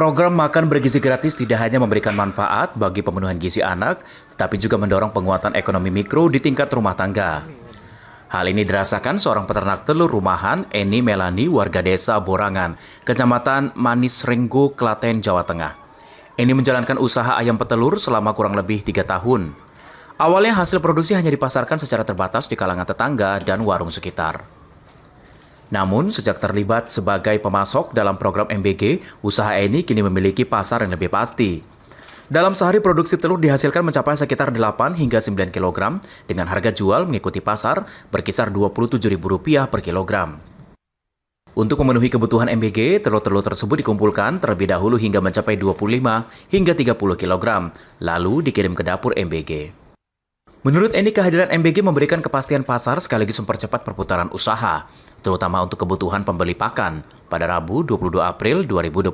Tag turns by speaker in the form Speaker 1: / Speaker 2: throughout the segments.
Speaker 1: Program makan bergizi gratis tidak hanya memberikan manfaat bagi pemenuhan gizi anak, tetapi juga mendorong penguatan ekonomi mikro di tingkat rumah tangga. Hal ini dirasakan seorang peternak telur rumahan, Eni Melani, warga desa Borangan, Kecamatan Manis Renggo, Klaten, Jawa Tengah. Eni menjalankan usaha ayam petelur selama kurang lebih 3 tahun. Awalnya hasil produksi hanya dipasarkan secara terbatas di kalangan tetangga dan warung sekitar. Namun, sejak terlibat sebagai pemasok dalam program MBG, usaha Eni kini memiliki pasar yang lebih pasti. Dalam sehari produksi telur dihasilkan mencapai sekitar 8 hingga 9 kg dengan harga jual mengikuti pasar berkisar Rp27.000 per kilogram. Untuk memenuhi kebutuhan MBG, telur-telur tersebut dikumpulkan terlebih dahulu hingga mencapai 25 hingga 30 kg, lalu dikirim ke dapur MBG. Menurut Eni, kehadiran MBG memberikan kepastian pasar sekaligus mempercepat perputaran usaha, terutama untuk kebutuhan pembeli pakan, pada Rabu 22 April 2026.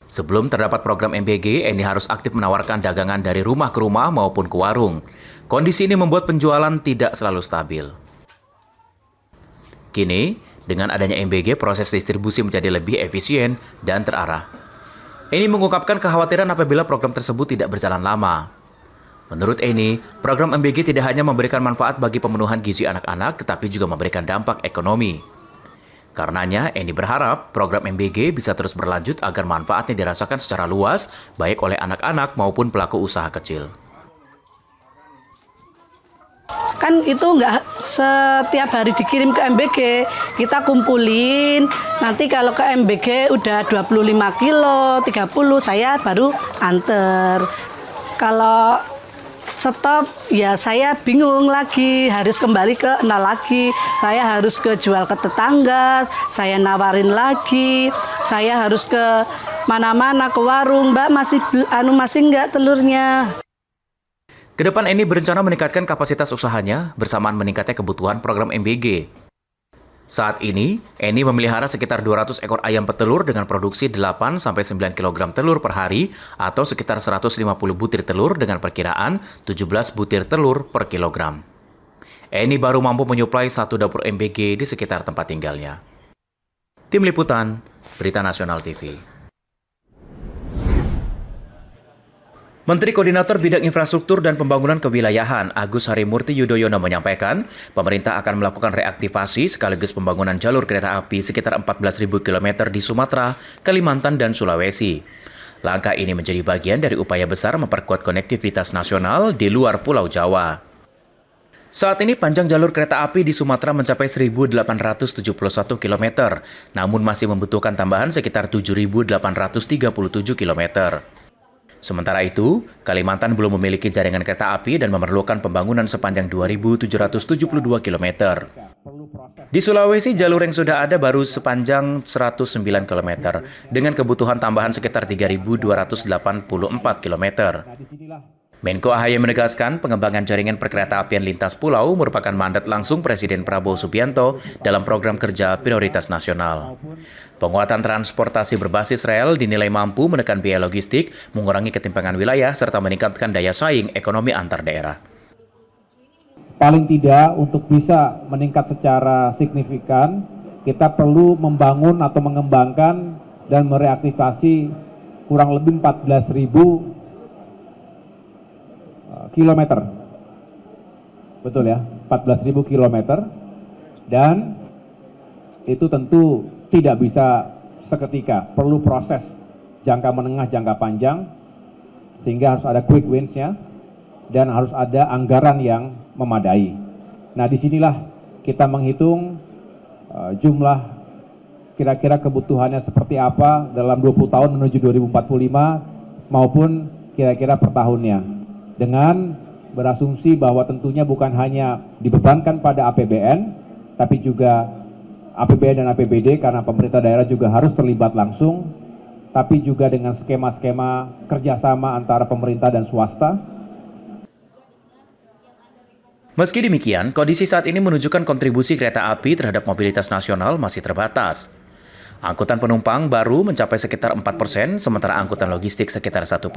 Speaker 1: Sebelum terdapat program MBG, Eni harus aktif menawarkan dagangan dari rumah ke rumah maupun ke warung. Kondisi ini membuat penjualan tidak selalu stabil. Kini, dengan adanya MBG, proses distribusi menjadi lebih efisien dan terarah. Eni mengungkapkan kekhawatiran apabila program tersebut tidak berjalan lama. Menurut Eni, program MBG tidak hanya memberikan manfaat bagi pemenuhan gizi anak-anak, tetapi juga memberikan dampak ekonomi. Karenanya, Eni berharap program MBG bisa terus berlanjut agar manfaatnya dirasakan secara luas, baik oleh anak-anak maupun pelaku usaha kecil.
Speaker 2: Kan itu nggak setiap hari dikirim ke MBG, kita kumpulin, nanti kalau ke MBG udah 25 kilo, 30, saya baru anter. Kalau stop, ya saya bingung lagi, harus kembali ke nol lagi. Saya harus ke jual ke tetangga, saya nawarin lagi, saya harus ke mana-mana, ke warung, Mbak masih enggak telurnya.
Speaker 1: Kedepan Eni berencana meningkatkan kapasitas usahanya bersamaan meningkatnya kebutuhan program MBG. Saat ini, Eni memelihara sekitar 200 ekor ayam petelur dengan produksi 8-9 kg telur per hari atau sekitar 150 butir telur dengan perkiraan 17 butir telur per kilogram. Eni baru mampu menyuplai 1 dapur MBG di sekitar tempat tinggalnya. Tim Liputan, Berita Nasional TV. Menteri Koordinator Bidang Infrastruktur dan Pembangunan Kewilayahan Agus Harimurti Yudhoyono menyampaikan, pemerintah akan melakukan reaktivasi sekaligus pembangunan jalur kereta api sekitar 14.000 km di Sumatera, Kalimantan, dan Sulawesi. Langkah ini menjadi bagian dari upaya besar memperkuat konektivitas nasional di luar Pulau Jawa. Saat ini panjang jalur kereta api di Sumatera mencapai 1.871 km, namun masih membutuhkan tambahan sekitar 7.837 km. Sementara itu, Kalimantan belum memiliki jaringan kereta api dan memerlukan pembangunan sepanjang 2.772 km. Di Sulawesi, jalur yang sudah ada baru sepanjang 109 km, dengan kebutuhan tambahan sekitar 3.284 km. Menko AHY menegaskan pengembangan jaringan perkereta-apian lintas pulau merupakan mandat langsung Presiden Prabowo Subianto dalam program kerja prioritas nasional. Penguatan transportasi berbasis rel dinilai mampu menekan biaya logistik, mengurangi ketimpangan wilayah, serta meningkatkan daya saing ekonomi antar daerah.
Speaker 3: Paling tidak untuk bisa meningkat secara signifikan, kita perlu membangun atau mengembangkan dan mereaktivasi kurang lebih 14.000 kilometer, betul ya, 14.000 kilometer, dan itu tentu tidak bisa seketika, perlu proses jangka menengah, jangka panjang, sehingga harus ada quick wins-nya dan harus ada anggaran yang memadai. Nah, disinilah kita menghitung jumlah kira-kira kebutuhannya seperti apa dalam 20 tahun menuju 2045 maupun kira-kira per tahunnya. Dengan berasumsi bahwa tentunya bukan hanya dibebankan pada APBN, tapi juga APBN dan APBD karena pemerintah daerah juga harus terlibat langsung, tapi juga dengan skema-skema kerjasama antara pemerintah dan swasta.
Speaker 1: Meski demikian, kondisi saat ini menunjukkan kontribusi kereta api terhadap mobilitas nasional masih terbatas. Angkutan penumpang baru mencapai sekitar 4%, sementara angkutan logistik sekitar 1%.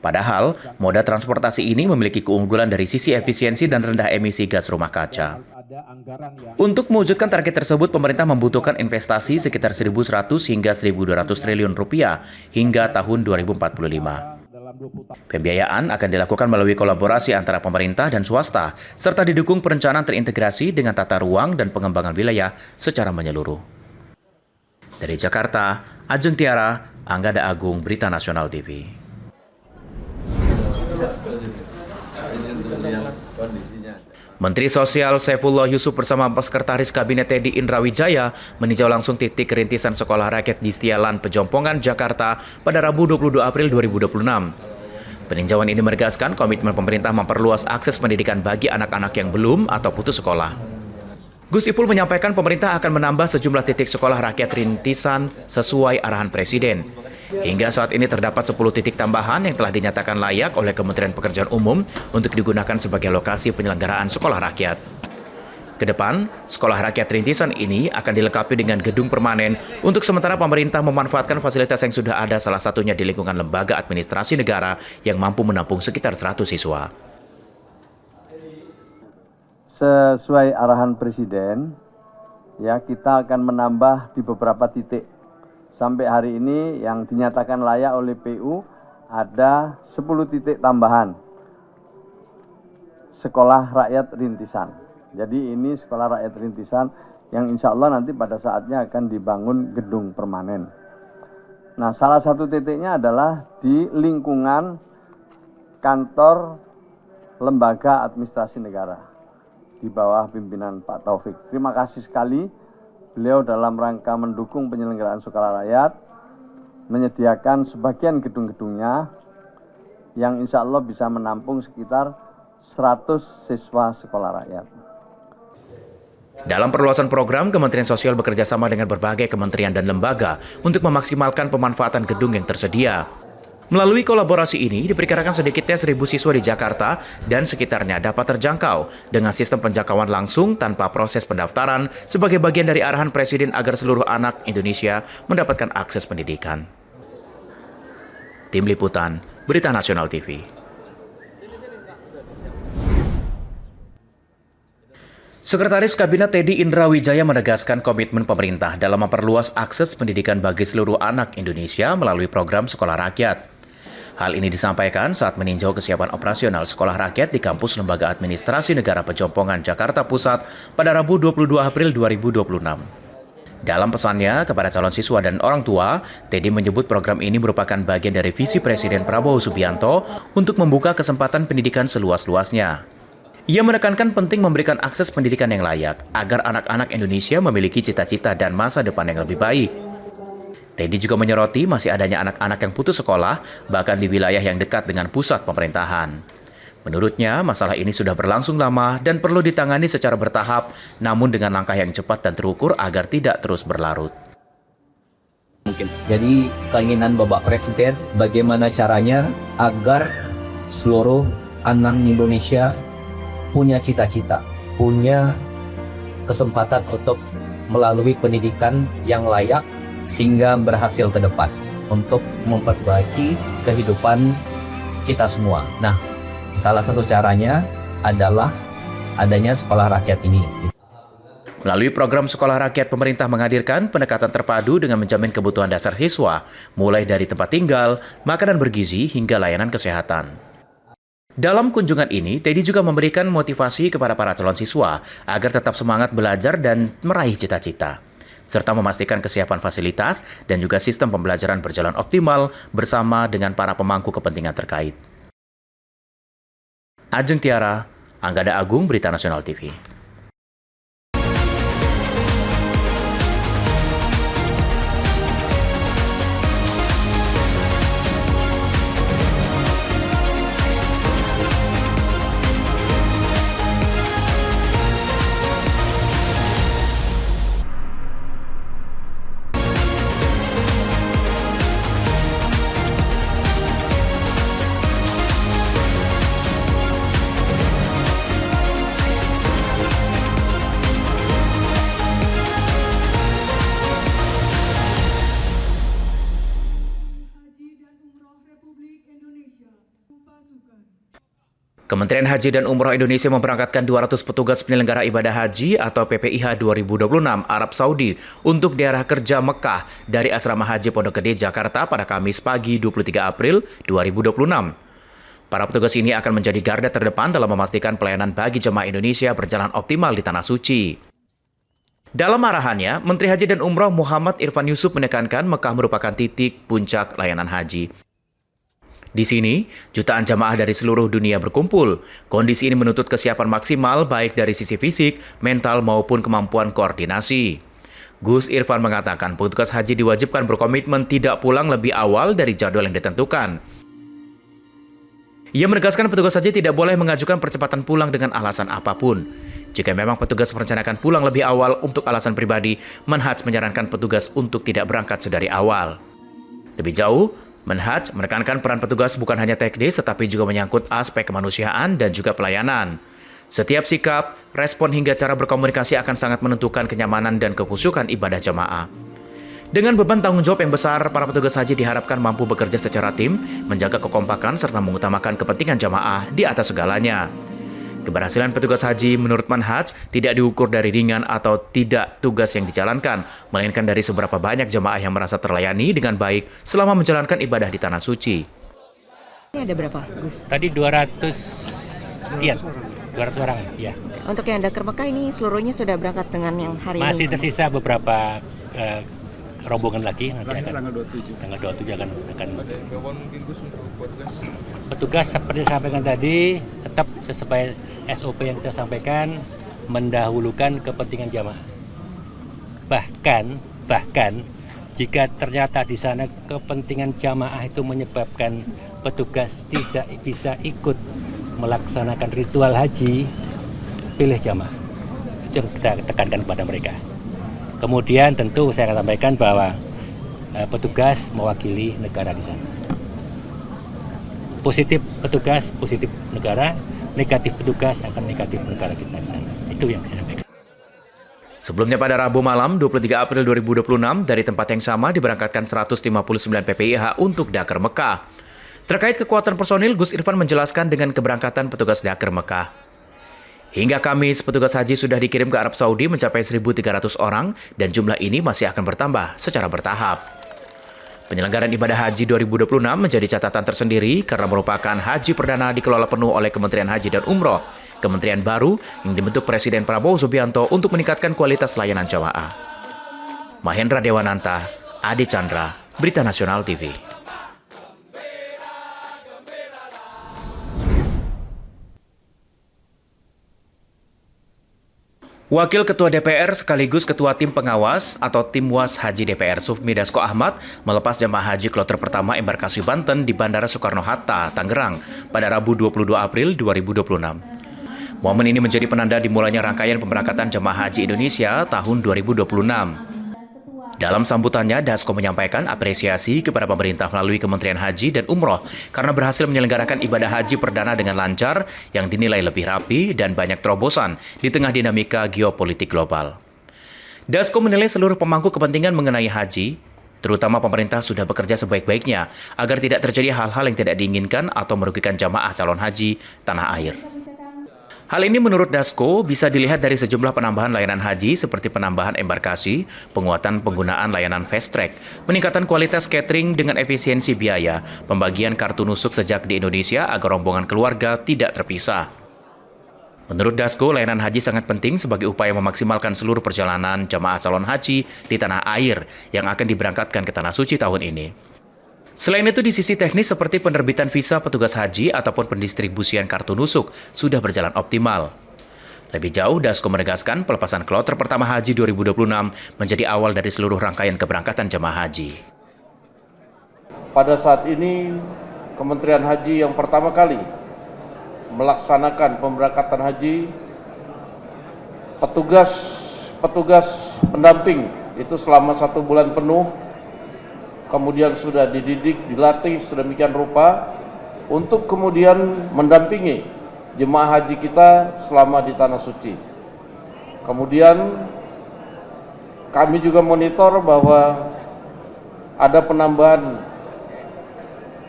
Speaker 1: Padahal, moda transportasi ini memiliki keunggulan dari sisi efisiensi dan rendah emisi gas rumah kaca.
Speaker 3: ada anggaran yang
Speaker 1: Untuk mewujudkan target tersebut, pemerintah membutuhkan investasi sekitar 1.100 hingga 1.200 triliun rupiah hingga tahun 2045.
Speaker 3: dalam 20 tahun.
Speaker 1: Pembiayaan akan dilakukan melalui kolaborasi antara pemerintah dan swasta, serta didukung perencanaan terintegrasi dengan tata ruang dan pengembangan wilayah secara menyeluruh. Dari Jakarta, Ajeng Tiara, Anggada Agung, Berita Nasional TV. Menteri Sosial Saifullah Yusuf bersama Sekretaris Kabinet Teddy Indra Wijaya meninjau langsung titik rintisan sekolah rakyat di Setialan, Pejompongan, Jakarta pada Rabu 22 April 2026. Peninjauan ini menegaskan komitmen pemerintah memperluas akses pendidikan bagi anak-anak yang belum atau putus sekolah. Gus Ipul menyampaikan pemerintah akan menambah sejumlah titik sekolah rakyat rintisan sesuai arahan Presiden. Hingga saat ini terdapat 10 titik tambahan yang telah dinyatakan layak oleh Kementerian Pekerjaan Umum untuk digunakan sebagai lokasi penyelenggaraan sekolah rakyat. Kedepan, sekolah rakyat rintisan ini akan dilengkapi dengan gedung permanen untuk sementara pemerintah memanfaatkan fasilitas yang sudah ada, salah satunya di lingkungan lembaga administrasi negara yang mampu menampung sekitar 100 siswa.
Speaker 4: Sesuai arahan Presiden, ya kita akan menambah di beberapa titik. Sampai hari ini yang dinyatakan layak oleh PU ada 10 titik tambahan sekolah rakyat rintisan. Jadi ini sekolah rakyat rintisan yang insya Allah nanti pada saatnya akan dibangun gedung permanen. Nah, salah satu titiknya adalah di lingkungan kantor lembaga administrasi negara di bawah pimpinan Pak Taufik. Terima kasih sekali. Beliau dalam rangka mendukung penyelenggaraan sekolah rakyat, menyediakan sebagian gedung-gedungnya yang insya Allah bisa menampung sekitar 100 siswa sekolah rakyat.
Speaker 1: Dalam perluasan program, Kementerian Sosial bekerja sama dengan berbagai kementerian dan lembaga untuk memaksimalkan pemanfaatan gedung yang tersedia. Melalui kolaborasi ini, diperkirakan sedikitnya 1.000 siswa di Jakarta dan sekitarnya dapat terjangkau dengan sistem penjangkauan langsung tanpa proses pendaftaran sebagai bagian dari arahan Presiden agar seluruh anak Indonesia mendapatkan akses pendidikan. Tim Liputan, Berita Nasional TV. Sekretaris Kabinet Teddy Indra Wijaya menegaskan komitmen pemerintah dalam memperluas akses pendidikan bagi seluruh anak Indonesia melalui program Sekolah Rakyat. Hal ini disampaikan saat meninjau kesiapan operasional sekolah rakyat di kampus Lembaga Administrasi Negara Pejompongan, Jakarta Pusat pada Rabu 22 April 2026. Dalam pesannya kepada calon siswa dan orang tua, Teddy menyebut program ini merupakan bagian dari visi Presiden Prabowo Subianto untuk membuka kesempatan pendidikan seluas-luasnya. Ia menekankan penting memberikan akses pendidikan yang layak agar anak-anak Indonesia memiliki cita-cita dan masa depan yang lebih baik. Teddy juga menyoroti masih adanya anak-anak yang putus sekolah, bahkan di wilayah yang dekat dengan pusat pemerintahan. Menurutnya, masalah ini sudah berlangsung lama dan perlu ditangani secara bertahap, namun dengan langkah yang cepat dan terukur agar tidak terus berlarut.
Speaker 5: Jadi keinginan Bapak Presiden bagaimana caranya agar seluruh anak Indonesia punya cita-cita, punya kesempatan untuk melalui pendidikan yang layak sehingga berhasil ke depan untuk memperbaiki kehidupan kita semua. Nah, salah satu caranya adalah adanya sekolah rakyat ini.
Speaker 1: Melalui program Sekolah Rakyat, pemerintah menghadirkan pendekatan terpadu dengan menjamin kebutuhan dasar siswa, mulai dari tempat tinggal, makanan bergizi, hingga layanan kesehatan. Dalam kunjungan ini, Teddy juga memberikan motivasi kepada para calon siswa agar tetap semangat belajar dan meraih cita-cita, serta memastikan kesiapan fasilitas dan juga sistem pembelajaran berjalan optimal bersama dengan para pemangku kepentingan terkait. Ajeng Tiara, Anggada Agung, Berita Nasional TV. Kementerian Haji dan Umroh Indonesia memberangkatkan 200 petugas penyelenggara ibadah haji atau PPIH 2026 Arab Saudi untuk daerah kerja Mekah dari Asrama Haji Pondok Gede, Jakarta pada Kamis pagi 23 April 2026. Para petugas ini akan menjadi garda terdepan dalam memastikan pelayanan bagi jemaah Indonesia berjalan optimal di Tanah Suci. Dalam arahannya, Menteri Haji dan Umroh Muhammad Irfan Yusuf menekankan Mekah merupakan titik puncak layanan haji. Di sini, jutaan jamaah dari seluruh dunia berkumpul. Kondisi ini menuntut kesiapan maksimal baik dari sisi fisik, mental maupun kemampuan koordinasi. Gus Irfan mengatakan petugas haji diwajibkan berkomitmen tidak pulang lebih awal dari jadwal yang ditentukan. Ia menegaskan petugas haji tidak boleh mengajukan percepatan pulang dengan alasan apapun. Jika memang petugas merencanakan pulang lebih awal untuk alasan pribadi, Menhaj menyarankan petugas untuk tidak berangkat sedari awal. Lebih jauh, Menhaj menekankan peran petugas bukan hanya teknis tetapi juga menyangkut aspek kemanusiaan dan juga pelayanan. Setiap sikap, respon hingga cara berkomunikasi akan sangat menentukan kenyamanan dan kekhusyukan ibadah jamaah. Dengan beban tanggung jawab yang besar, para petugas haji diharapkan mampu bekerja secara tim, menjaga kekompakan serta mengutamakan kepentingan jamaah di atas segalanya. Keberhasilan petugas haji menurut Menhaj tidak diukur dari ringan atau tidak tugas yang dijalankan, melainkan dari seberapa banyak jemaah yang merasa terlayani dengan baik selama menjalankan ibadah di Tanah Suci.
Speaker 6: Ini ada berapa, Gus?
Speaker 7: Tadi 200 sekian, 200 orang ya.
Speaker 6: Untuk yang Dakar Mekah ini seluruhnya sudah berangkat dengan yang hari ini?
Speaker 7: Masih tersisa beberapa rombongan lagi nanti akan tanggal 27 akan petugas seperti sampaikan tadi tetap sesuai SOP yang kita sampaikan, mendahulukan kepentingan jamaah. Bahkan jika ternyata di sana kepentingan jamaah itu menyebabkan petugas tidak bisa ikut melaksanakan ritual haji, pilih jamaah. Itu yang kita tekankan kepada mereka. Kemudian tentu saya akan sampaikan bahwa petugas mewakili negara di sana. Positif petugas, positif negara, negatif petugas akan negatif negara kita di sana. Itu yang saya sampaikan.
Speaker 1: Sebelumnya pada Rabu malam 23 April 2026 dari tempat yang sama diberangkatkan 159 PPIH untuk Dakar Mekah. Terkait kekuatan personil, Gus Irfan menjelaskan dengan keberangkatan petugas Dakar Mekah. Hingga Kamis, petugas haji sudah dikirim ke Arab Saudi mencapai 1.300 orang dan jumlah ini masih akan bertambah secara bertahap. Penyelenggaraan ibadah haji 2026 menjadi catatan tersendiri karena merupakan haji perdana dikelola penuh oleh Kementerian Haji dan Umroh, kementerian baru yang dibentuk Presiden Prabowo Subianto untuk meningkatkan kualitas layanan jamaah. Mahendra Dewananta, Adi Chandra, Berita Nasional TV. Wakil Ketua DPR sekaligus Ketua Tim Pengawas atau Tim Was Haji DPR Sufmi Dasko Ahmad melepas jemaah haji kloter pertama embarkasi Banten di Bandara Soekarno-Hatta, Tangerang pada Rabu 22 April 2026. Momen ini menjadi penanda dimulainya rangkaian pemberangkatan jemaah haji Indonesia tahun 2026. Dalam sambutannya, Dasko menyampaikan apresiasi kepada pemerintah melalui Kementerian Haji dan Umroh karena berhasil menyelenggarakan ibadah haji perdana dengan lancar yang dinilai lebih rapi dan banyak terobosan di tengah dinamika geopolitik global. Dasko menilai seluruh pemangku kepentingan mengenai haji, terutama pemerintah sudah bekerja sebaik-baiknya agar tidak terjadi hal-hal yang tidak diinginkan atau merugikan jamaah calon haji tanah air. Hal ini menurut Dasko bisa dilihat dari sejumlah penambahan layanan haji seperti penambahan embarkasi, penguatan penggunaan layanan fast track, peningkatan kualitas catering dengan efisiensi biaya, pembagian kartu nusuk sejak di Indonesia agar rombongan keluarga tidak terpisah. Menurut Dasko, layanan haji sangat penting sebagai upaya memaksimalkan seluruh perjalanan jamaah calon haji di tanah air yang akan diberangkatkan ke Tanah Suci tahun ini. Selain itu, di sisi teknis seperti penerbitan visa petugas haji ataupun pendistribusian kartu nusuk sudah berjalan optimal. Lebih jauh, Dasko menegaskan pelepasan kloter pertama haji 2026 menjadi awal dari seluruh rangkaian keberangkatan jemaah haji.
Speaker 8: Pada saat ini, Kementerian Haji yang pertama kali melaksanakan pemberangkatan haji, petugas pendamping itu selama 1 bulan penuh, kemudian sudah dididik, dilatih sedemikian rupa untuk kemudian mendampingi jemaah haji kita selama di Tanah Suci. Kemudian kami juga monitor bahwa ada penambahan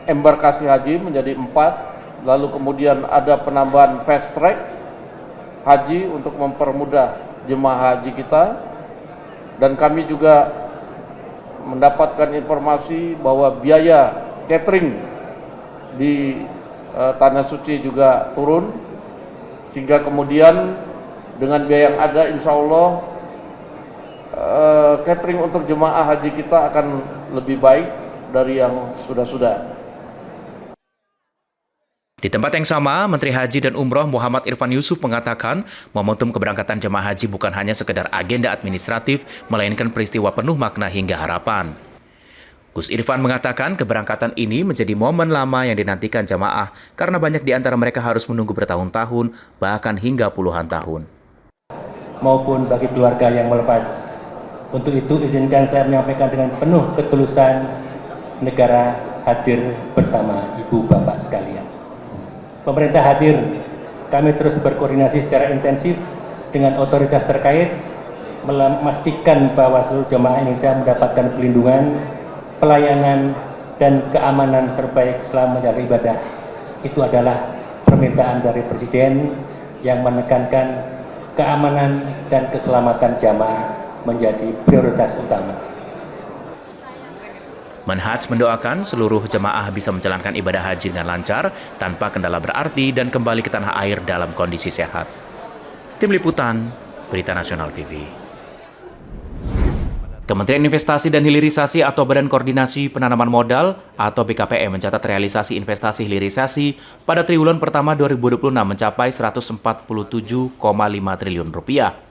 Speaker 8: embarkasi haji menjadi 4 lalu kemudian ada penambahan fast track haji untuk mempermudah jemaah haji kita, dan kami juga mendapatkan informasi bahwa biaya catering di Tanah Suci juga turun, sehingga kemudian dengan biaya yang ada insya Allah catering untuk jemaah haji kita akan lebih baik dari yang sudah-sudah.
Speaker 1: Di tempat yang sama, Menteri Haji dan Umroh Muhammad Irfan Yusuf mengatakan momentum keberangkatan jemaah haji bukan hanya sekedar agenda administratif, melainkan peristiwa penuh makna hingga harapan. Gus Irfan mengatakan keberangkatan ini menjadi momen lama yang dinantikan jemaah karena banyak di antara mereka harus menunggu bertahun-tahun, bahkan hingga puluhan tahun.
Speaker 7: Maupun bagi keluarga yang melepas. Untuk itu izinkan saya menyampaikan dengan penuh ketulusan negara hadir bersama Ibu Bapak sekalian. Pemerintah hadir, kami terus berkoordinasi secara intensif dengan otoritas terkait, memastikan bahwa seluruh jemaah Indonesia mendapatkan perlindungan, pelayanan, dan keamanan terbaik selama menjalani ibadah. Itu adalah permintaan dari Presiden yang menekankan keamanan dan keselamatan jamaah menjadi prioritas utama.
Speaker 1: Manhaj mendoakan seluruh jemaah bisa menjalankan ibadah haji dengan lancar, tanpa kendala berarti, dan kembali ke tanah air dalam kondisi sehat. Tim Liputan, Berita Nasional TV. Kementerian Investasi dan Hilirisasi atau Badan Koordinasi Penanaman Modal atau BKPM mencatat realisasi investasi hilirisasi pada triwulan pertama 2026 mencapai 147,5 triliun rupiah.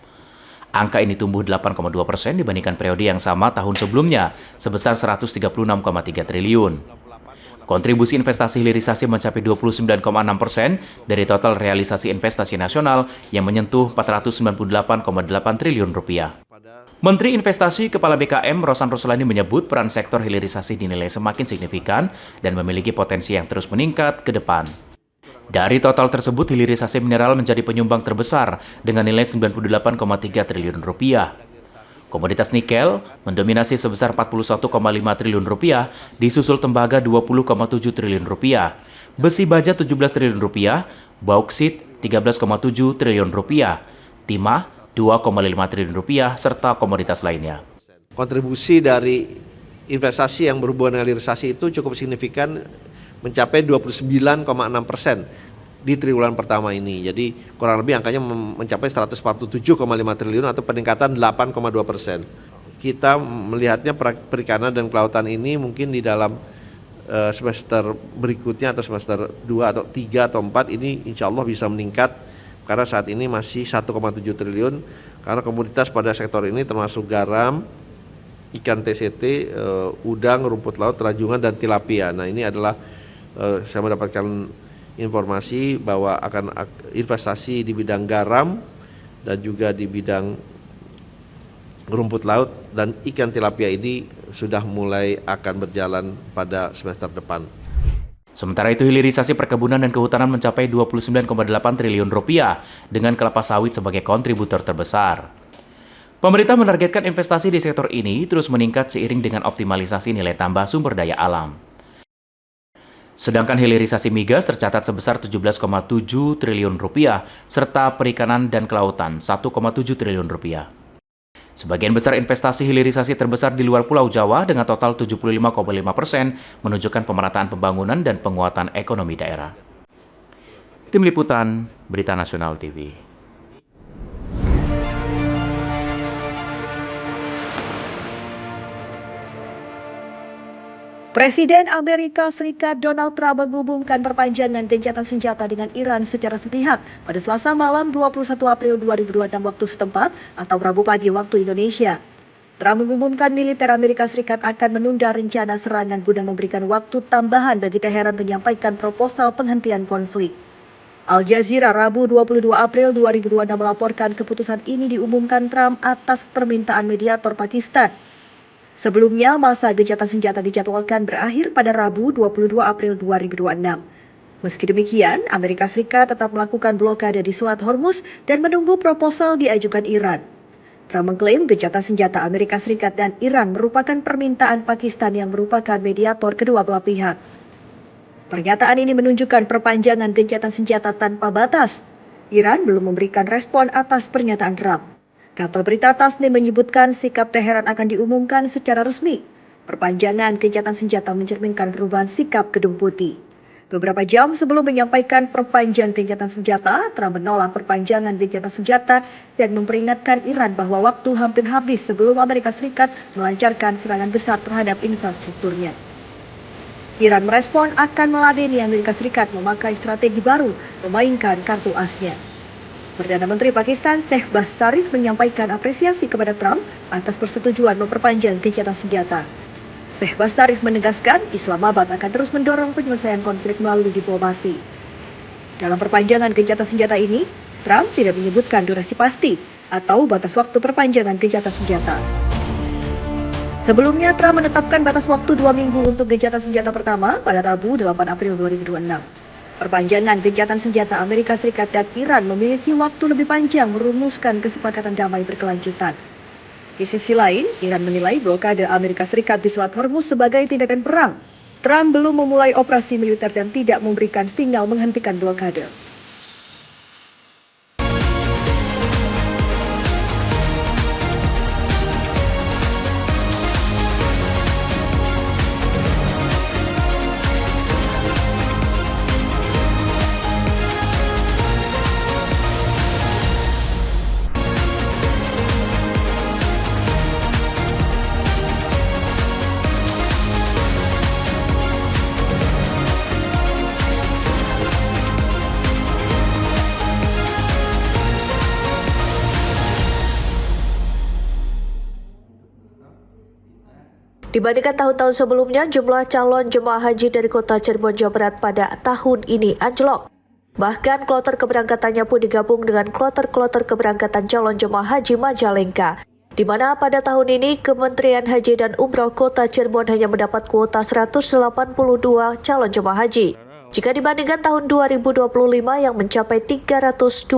Speaker 1: Angka ini tumbuh 8,2% dibandingkan periode yang sama tahun sebelumnya, sebesar 136,3 triliun. Kontribusi investasi hilirisasi mencapai 29,6% dari total realisasi investasi nasional yang menyentuh 498,8 triliun rupiah. Menteri Investasi Kepala BKM Rosan Roslani menyebut peran sektor hilirisasi dinilai semakin signifikan dan memiliki potensi yang terus meningkat ke depan. Dari total tersebut, hilirisasi mineral menjadi penyumbang terbesar dengan nilai 98,3 triliun rupiah. Komoditas nikel mendominasi sebesar 41,5 triliun rupiah, disusul tembaga 20,7 triliun rupiah, besi baja 17 triliun rupiah, bauksit 13,7 triliun rupiah, timah 2,5 triliun rupiah, serta komoditas lainnya.
Speaker 9: Kontribusi dari investasi yang berhubungan dengan hilirisasi itu cukup signifikan, mencapai 29,6% di triwulan pertama ini. Jadi kurang lebih angkanya mencapai 147,5 triliun atau peningkatan 8,2%. Kita melihatnya perikanan dan kelautan ini mungkin di dalam semester berikutnya atau semester 2 atau 3 atau 4 ini insya Allah bisa meningkat, karena saat ini masih 1,7 triliun karena komoditas pada sektor ini termasuk garam, ikan TCT, udang, rumput laut, rajungan, dan tilapia. Nah, ini adalah saya mendapatkan informasi bahwa akan investasi di bidang garam dan juga di bidang rumput laut dan ikan tilapia ini sudah mulai akan berjalan pada semester depan.
Speaker 1: Sementara itu, hilirisasi perkebunan dan kehutanan mencapai 29,8 triliun rupiah dengan kelapa sawit sebagai kontributor terbesar. Pemerintah menargetkan investasi di sektor ini terus meningkat seiring dengan optimalisasi nilai tambah sumber daya alam. Sedangkan hilirisasi migas tercatat sebesar 17,7 triliun rupiah, serta perikanan dan kelautan 1,7 triliun rupiah. Sebagian besar investasi hilirisasi terbesar di luar Pulau Jawa dengan total 75,5% menunjukkan pemerataan pembangunan dan penguatan ekonomi daerah. Tim Liputan, Berita Nasional TV.
Speaker 10: Presiden Amerika Serikat Donald Trump mengumumkan perpanjangan gencatan senjata dengan Iran secara sepihak pada Selasa malam 21 April 2026 waktu setempat atau Rabu pagi waktu Indonesia. Trump mengumumkan militer Amerika Serikat akan menunda rencana serangan guna memberikan waktu tambahan bagi Teheran menyampaikan proposal penghentian konflik. Al Jazeera Rabu 22 April 2026 melaporkan keputusan ini diumumkan Trump atas permintaan mediator Pakistan. Sebelumnya, masa gencatan senjata dijadwalkan berakhir pada Rabu 22 April 2026. Meski demikian, Amerika Serikat tetap melakukan blokade di Selat Hormuz dan menunggu proposal diajukan Iran. Trump mengklaim gencatan senjata Amerika Serikat dan Iran merupakan permintaan Pakistan yang merupakan mediator kedua belah pihak. Pernyataan ini menunjukkan perpanjangan gencatan senjata tanpa batas. Iran belum memberikan respon atas pernyataan Trump. Kantor berita Tasnim menyebutkan sikap Teheran akan diumumkan secara resmi. Perpanjangan gencatan senjata mencerminkan perubahan sikap Gedung Putih. Beberapa jam sebelum menyampaikan perpanjangan gencatan senjata, Trump menolak perpanjangan gencatan senjata dan memperingatkan Iran bahwa waktu hampir habis sebelum Amerika Serikat melancarkan serangan besar terhadap infrastrukturnya. Iran merespon akan meladeni Amerika Serikat memakai strategi baru, memainkan kartu asnya. Perdana Menteri Pakistan Shehbaz Sharif menyampaikan apresiasi kepada Trump atas persetujuan memperpanjang gencatan senjata. Shehbaz Sharif menegaskan Islamabad akan terus mendorong penyelesaian konflik melalui diplomasi. Dalam perpanjangan gencatan senjata ini, Trump tidak menyebutkan durasi pasti atau batas waktu perpanjangan gencatan senjata. Sebelumnya, Trump menetapkan batas waktu 2 minggu untuk gencatan senjata pertama pada Rabu 8 April 2026. Perpanjangan gencatan senjata Amerika Serikat dan Iran memiliki waktu lebih panjang merumuskan kesepakatan damai berkelanjutan. Di sisi lain, Iran menilai blokade Amerika Serikat di Selat Hormuz sebagai tindakan perang. Trump belum memulai operasi militer dan tidak memberikan sinyal menghentikan blokade.
Speaker 11: Dibandingkan tahun-tahun sebelumnya, jumlah calon jemaah haji dari kota Cirebon, Jawa Barat pada tahun ini anjlok. Bahkan kloter keberangkatannya pun digabung dengan kloter-kloter keberangkatan calon jemaah haji Majalengka, di mana pada tahun ini Kementerian Haji dan Umroh Kota Cirebon hanya mendapat kuota 182 calon jemaah haji. Jika dibandingkan tahun 2025 yang mencapai 325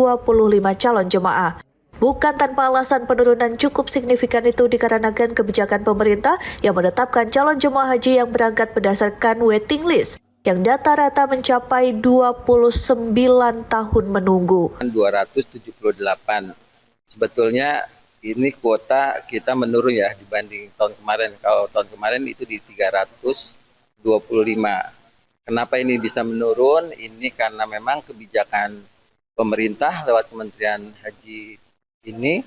Speaker 11: calon jemaah. Bukan tanpa alasan penurunan cukup signifikan itu dikarenakan kebijakan pemerintah yang menetapkan calon jemaah haji yang berangkat berdasarkan waiting list yang data-rata mencapai 29 tahun menunggu.
Speaker 12: 278. Sebetulnya ini kuota kita menurun ya dibanding tahun kemarin. Kalau tahun kemarin itu di 325. Kenapa ini bisa menurun? Ini karena memang kebijakan pemerintah lewat Kementerian Haji ini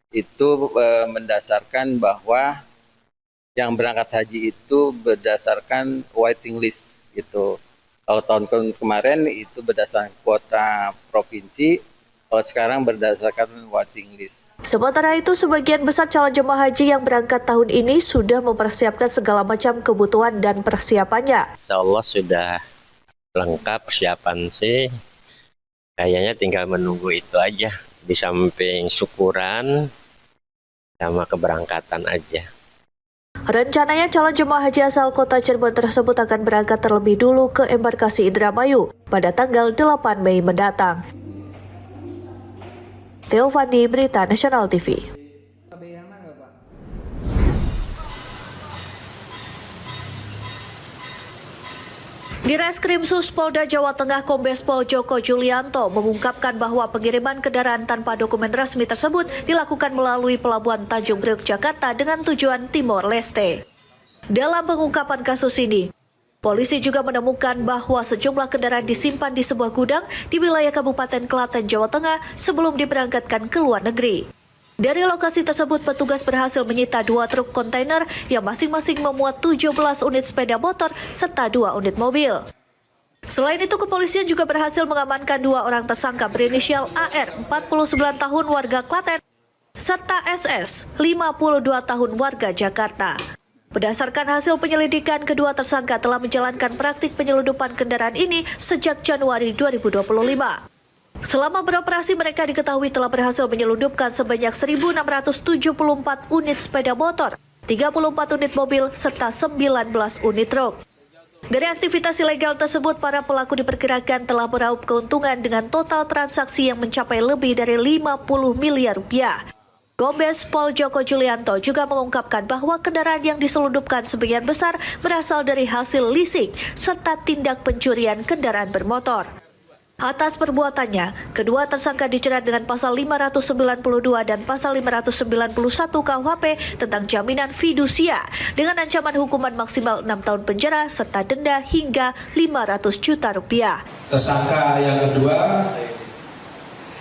Speaker 12: itu mendasarkan bahwa yang berangkat haji itu berdasarkan waiting list gitu. Kalau tahun kemarin itu berdasarkan kuota provinsi, kalau sekarang berdasarkan waiting list.
Speaker 11: Sementara itu, sebagian besar calon jemaah haji yang berangkat tahun ini sudah mempersiapkan segala macam kebutuhan dan persiapannya.
Speaker 13: Insya Allah sudah lengkap persiapan sih. Kayaknya tinggal menunggu itu aja. Di samping syukuran sama keberangkatan aja.
Speaker 11: Rencananya calon jemaah haji asal kota Cirebon tersebut akan berangkat terlebih dulu ke embarkasi Indramayu pada tanggal 8 Mei mendatang. Theo Fandi, Berita Nasional TV. Di Reskrim Sus Polda Jawa Tengah, Kombes Pol Joko Julianto mengungkapkan bahwa pengiriman kendaraan tanpa dokumen resmi tersebut dilakukan melalui Pelabuhan Tanjung Priok, Jakarta dengan tujuan Timor Leste. Dalam pengungkapan kasus ini, polisi juga menemukan bahwa sejumlah kendaraan disimpan di sebuah gudang di wilayah Kabupaten Klaten, Jawa Tengah sebelum diberangkatkan ke luar negeri. Dari lokasi tersebut, petugas berhasil menyita 2 truk kontainer yang masing-masing memuat 17 unit sepeda motor serta 2 unit mobil. Selain itu, kepolisian juga berhasil mengamankan 2 orang tersangka berinisial AR, 49 tahun warga Klaten, serta SS, 52 tahun warga Jakarta. Berdasarkan hasil penyelidikan, kedua tersangka telah menjalankan praktik penyelundupan kendaraan ini sejak Januari 2025. Selama beroperasi, mereka diketahui telah berhasil menyelundupkan sebanyak 1.674 unit sepeda motor, 34 unit mobil, serta 19 unit truk. Dari aktivitas ilegal tersebut, para pelaku diperkirakan telah meraup keuntungan dengan total transaksi yang mencapai lebih dari 50 miliar rupiah. Kombes Pol Joko Julianto juga mengungkapkan bahwa kendaraan yang diselundupkan sebagian besar berasal dari hasil leasing serta tindak pencurian kendaraan bermotor. Atas perbuatannya, kedua tersangka dijerat dengan pasal 592 dan pasal 591 KUHP tentang jaminan fidusia dengan ancaman hukuman maksimal 6 tahun penjara serta denda hingga 500 juta rupiah.
Speaker 14: Tersangka yang kedua,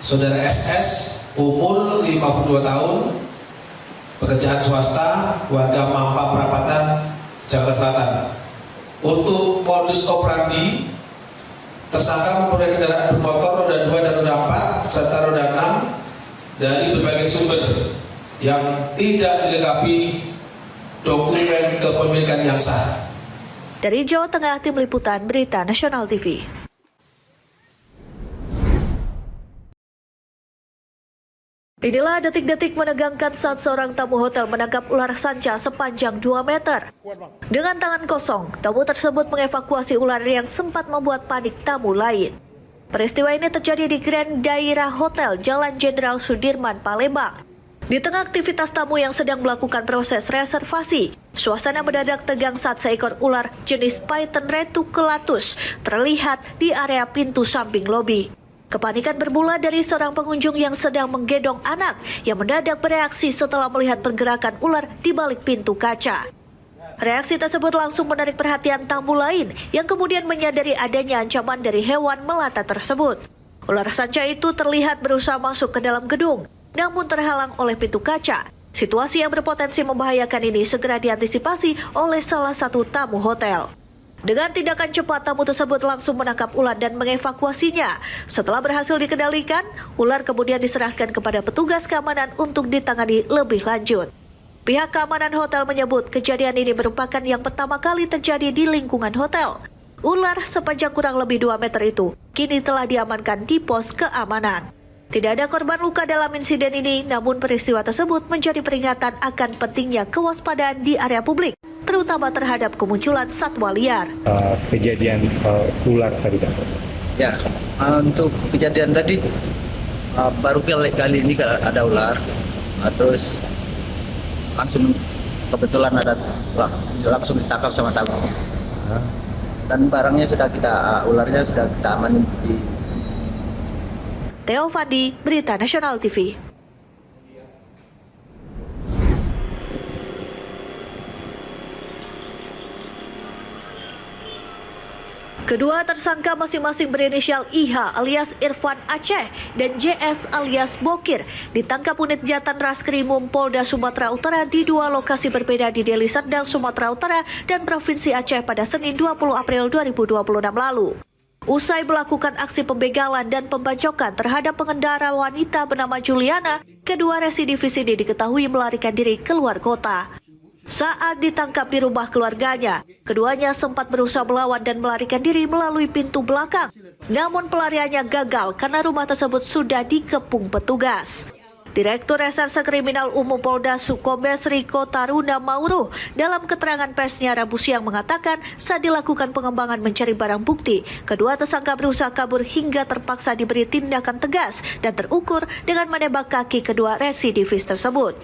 Speaker 14: Saudara SS, umur 52 tahun, pekerjaan swasta, warga Mampang Perapatan, Jakarta Selatan. Untuk modus operandi, tersangka mempunyai kendaraan bermotor roda 2 dan roda 4 serta roda 6 dari berbagai sumber yang tidak dilengkapi dokumen kepemilikan yang sah.
Speaker 11: Dari Jawa Tengah, Tim Liputan Berita Nasional TV. Inilah detik-detik menegangkan saat seorang tamu hotel menangkap ular sanca sepanjang 2 meter. Dengan tangan kosong, tamu tersebut mengevakuasi ular yang sempat membuat panik tamu lain. Peristiwa ini terjadi di Grand Daerah Hotel Jalan Jenderal Sudirman, Palembang. Di tengah aktivitas tamu yang sedang melakukan proses reservasi, suasana mendadak tegang saat seekor ular jenis Python reticulatus terlihat di area pintu samping lobi. Kepanikan bermula dari seorang pengunjung yang sedang menggendong anak yang mendadak bereaksi setelah melihat pergerakan ular di balik pintu kaca. Reaksi tersebut langsung menarik perhatian tamu lain yang kemudian menyadari adanya ancaman dari hewan melata tersebut. Ular sanca itu terlihat berusaha masuk ke dalam gedung, namun terhalang oleh pintu kaca. Situasi yang berpotensi membahayakan ini segera diantisipasi oleh salah satu tamu hotel. Dengan tindakan cepat, tamu tersebut langsung menangkap ular dan mengevakuasinya. Setelah berhasil dikendalikan, ular kemudian diserahkan kepada petugas keamanan untuk ditangani lebih lanjut. Pihak keamanan hotel menyebut kejadian ini merupakan yang pertama kali terjadi di lingkungan hotel. Ular sepanjang kurang lebih 2 meter itu kini telah diamankan di pos keamanan. Tidak ada korban luka dalam insiden ini, namun peristiwa tersebut menjadi peringatan akan pentingnya kewaspadaan di area publik, terutama terhadap kemunculan satwa liar.
Speaker 15: Kejadian ular tadi kan?
Speaker 5: Ya, untuk kejadian tadi baru kali ini ada ular, terus langsung kebetulan ada langsung ditangkap sama tamu. Dan barangnya ularnya sudah kita amanin di.
Speaker 11: Theo Fandi, Berita Nasional TV. Kedua tersangka masing-masing berinisial IH alias Irfan Aceh dan JS alias Bokir ditangkap unit Jatan Raskrimum Polda Sumatera Utara di 2 lokasi berbeda di Deli Serdang, Sumatera Utara dan Provinsi Aceh pada Senin 20 April 2026 lalu. Usai melakukan aksi pembegalan dan pembacokan terhadap pengendara wanita bernama Juliana, kedua residivis ini diketahui melarikan diri keluar kota. Saat ditangkap di rumah keluarganya, keduanya sempat berusaha melawan dan melarikan diri melalui pintu belakang. Namun pelariannya gagal karena rumah tersebut sudah dikepung petugas. Direktur Reserse Kriminal Umum Polda Kombes Riko Taruna Mauruh dalam keterangan persnya Rabu siang mengatakan saat dilakukan pengembangan mencari barang bukti, kedua tersangka berusaha kabur hingga terpaksa diberi tindakan tegas dan terukur dengan menembak kaki kedua residivis tersebut.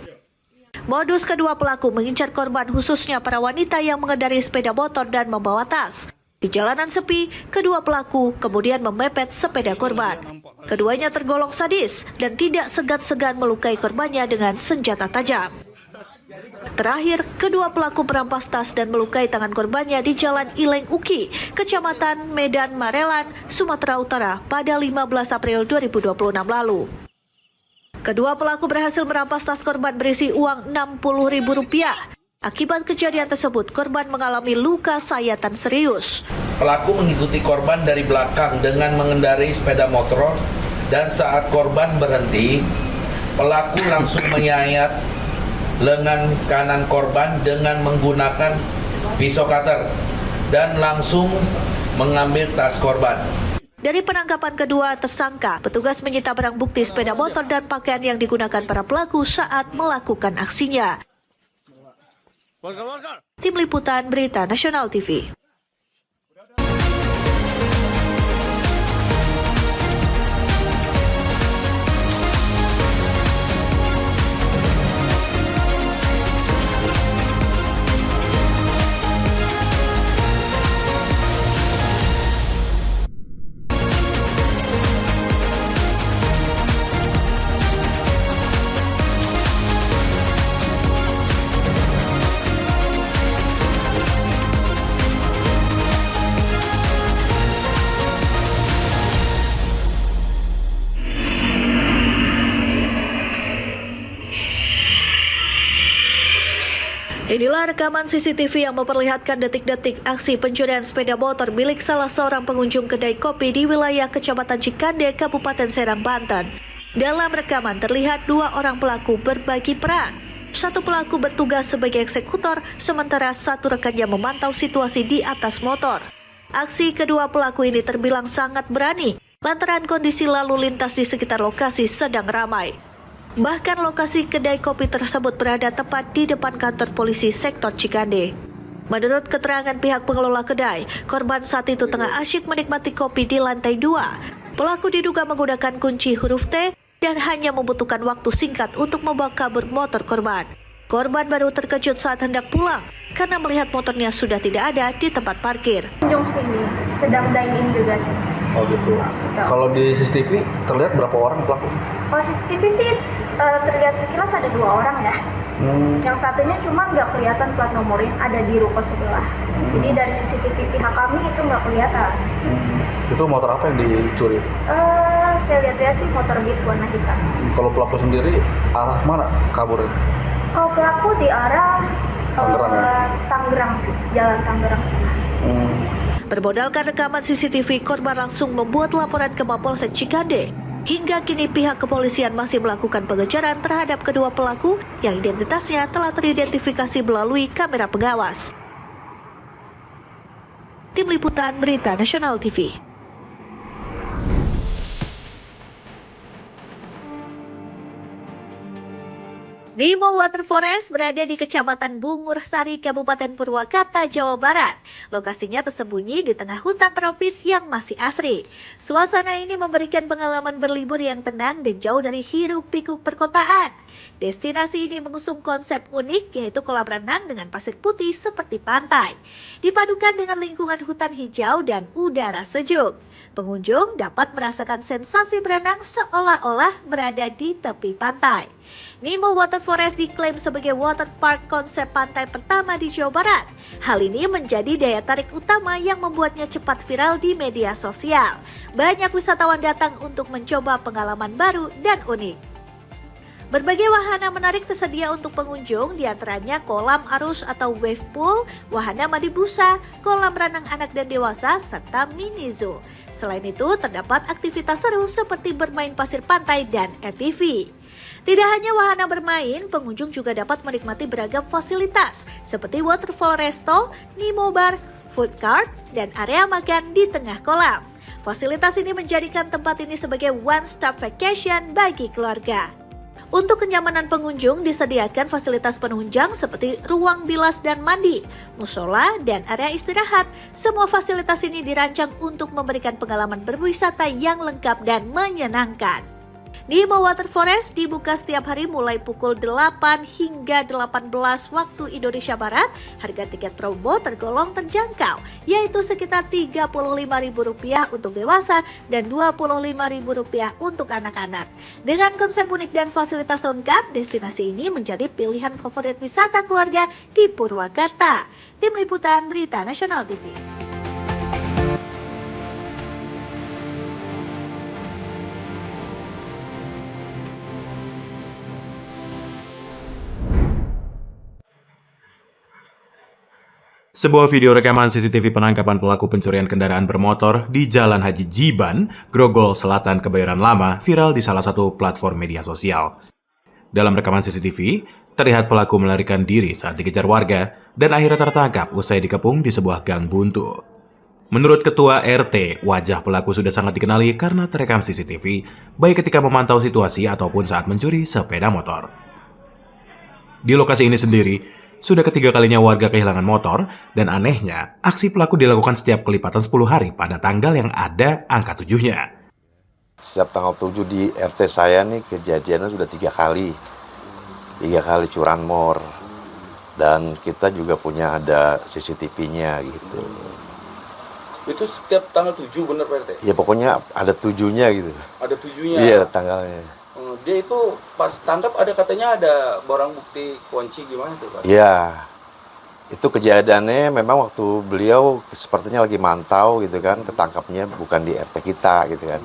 Speaker 11: Modus kedua pelaku mengincar korban khususnya para wanita yang mengendarai sepeda motor dan membawa tas. Di jalanan sepi, kedua pelaku kemudian memepet sepeda korban. Keduanya tergolong sadis dan tidak segan-segan melukai korbannya dengan senjata tajam. Terakhir, kedua pelaku merampas tas dan melukai tangan korbannya di Jalan Ileng Uki, Kecamatan Medan Marelan, Sumatera Utara pada 15 April 2026 lalu. Kedua pelaku berhasil merampas tas korban berisi uang Rp60.000. Akibat kejadian tersebut, korban mengalami luka sayatan serius.
Speaker 16: Pelaku mengikuti korban dari belakang dengan mengendarai sepeda motor dan saat korban berhenti, pelaku langsung menyayat lengan kanan korban dengan menggunakan pisau cutter dan langsung mengambil tas korban.
Speaker 11: Dari penangkapan kedua tersangka, petugas menyita barang bukti sepeda motor dan pakaian yang digunakan para pelaku saat melakukan aksinya. Tim Liputan Berita Nasional TV. Inilah rekaman CCTV yang memperlihatkan detik-detik aksi pencurian sepeda motor milik salah seorang pengunjung kedai kopi di wilayah Kecamatan Cikande, Kabupaten Serang, Banten. Dalam rekaman terlihat dua orang pelaku berbagi peran. Satu pelaku bertugas sebagai eksekutor, sementara satu rekannya memantau situasi di atas motor. Aksi kedua pelaku ini terbilang sangat berani, lantaran kondisi lalu lintas di sekitar lokasi sedang ramai. Bahkan lokasi kedai kopi tersebut berada tepat di depan kantor polisi sektor Cikande. Menurut keterangan pihak pengelola kedai, korban saat itu tengah asyik menikmati kopi di lantai 2. Pelaku diduga menggunakan kunci huruf T dan hanya membutuhkan waktu singkat untuk membawa kabur motor korban. Korban baru terkejut saat hendak pulang karena melihat motornya sudah tidak ada di tempat parkir.
Speaker 17: Kunjung sini, sedang dine-in juga sih.
Speaker 18: Oh gitu. Kalau di CCTV terlihat berapa orang pelaku?
Speaker 17: Kalau CCTV sih terlihat sekilas ada 2 orang ya. Yang satunya cuma nggak kelihatan plat nomornya, ada di ruko sebelah. Jadi dari CCTV pihak kami itu nggak kelihatan.
Speaker 18: Itu motor apa yang dicuri?
Speaker 17: Saya lihat-lihat sih motor Beat warna hitam.
Speaker 18: Kalau pelaku sendiri arah mana kaburnya?
Speaker 17: Kalau pelaku di arah
Speaker 18: Tangerang ya?
Speaker 17: Tangerang sih, jalan Tangerang sana.
Speaker 11: Bermodalkan rekaman CCTV, korban langsung membuat laporan ke Mapolsek Cikande. Hingga kini pihak kepolisian masih melakukan pengejaran terhadap kedua pelaku yang identitasnya telah teridentifikasi melalui kamera pengawas. Tim Liputan Berita Nasional TV. Nemo Water Forest berada di Kecamatan Bungur Sari, Kabupaten Purwakarta, Jawa Barat. Lokasinya tersembunyi di tengah hutan tropis yang masih asri. Suasana ini memberikan pengalaman berlibur yang tenang dan jauh dari hiruk-pikuk perkotaan. Destinasi ini mengusung konsep unik, yaitu kolam renang dengan pasir putih seperti pantai, dipadukan dengan lingkungan hutan hijau dan udara sejuk. Pengunjung dapat merasakan sensasi berenang seolah-olah berada di tepi pantai. Nemo Water Forest diklaim sebagai water park konsep pantai pertama di Jawa Barat. Hal ini menjadi daya tarik utama yang membuatnya cepat viral di media sosial. Banyak wisatawan datang untuk mencoba pengalaman baru dan unik. Berbagai wahana menarik tersedia untuk pengunjung, diantaranya kolam arus atau wave pool, wahana mandi busa, kolam renang anak dan dewasa, serta mini zoo. Selain itu, terdapat aktivitas seru seperti bermain pasir pantai dan ATV. Tidak hanya wahana bermain, pengunjung juga dapat menikmati beragam fasilitas seperti waterfall resto, Nemo bar, food cart, dan area makan di tengah kolam. Fasilitas ini menjadikan tempat ini sebagai one-stop vacation bagi keluarga. Untuk kenyamanan pengunjung disediakan fasilitas penunjang seperti ruang bilas dan mandi, musola, dan area istirahat. Semua fasilitas ini dirancang untuk memberikan pengalaman berwisata yang lengkap dan menyenangkan. Nemo Water Forest dibuka setiap hari mulai pukul 8 hingga 18 waktu Indonesia Barat. Harga tiket promo tergolong terjangkau, yaitu sekitar Rp35.000 untuk dewasa dan Rp25.000 untuk anak-anak. Dengan konsep unik dan fasilitas lengkap, destinasi ini menjadi pilihan favorit wisata keluarga di Purwakarta. Tim Liputan Berita Nasional TV.
Speaker 1: Sebuah video rekaman CCTV penangkapan pelaku pencurian kendaraan bermotor di Jalan Haji Jiban, Grogol Selatan, Kebayoran Lama, viral di salah satu platform media sosial. Dalam rekaman CCTV, terlihat pelaku melarikan diri saat dikejar warga dan akhirnya tertangkap usai dikepung di sebuah gang buntu. Menurut Ketua RT, wajah pelaku sudah sangat dikenali karena terekam CCTV, baik ketika memantau situasi ataupun saat mencuri sepeda motor. Di lokasi ini sendiri, sudah ketiga kalinya warga kehilangan motor, dan anehnya, aksi pelaku dilakukan setiap kelipatan 10 hari pada tanggal yang ada angka 7-nya.
Speaker 19: Setiap tanggal 7 di RT saya nih kejadiannya sudah 3 kali. 3 kali curanmor. Dan kita juga punya ada CCTV-nya gitu.
Speaker 18: Itu setiap tanggal 7 bener Pak RT?
Speaker 19: Ya pokoknya ada 7-nya gitu.
Speaker 18: Ada 7-nya?
Speaker 19: Iya tanggalnya.
Speaker 18: Dia itu pas tangkap ada katanya ada barang bukti kunci gimana tuh Pak?
Speaker 19: Iya, itu kejadiannya memang waktu beliau sepertinya lagi mantau gitu kan, ketangkapnya bukan di RT kita gitu kan,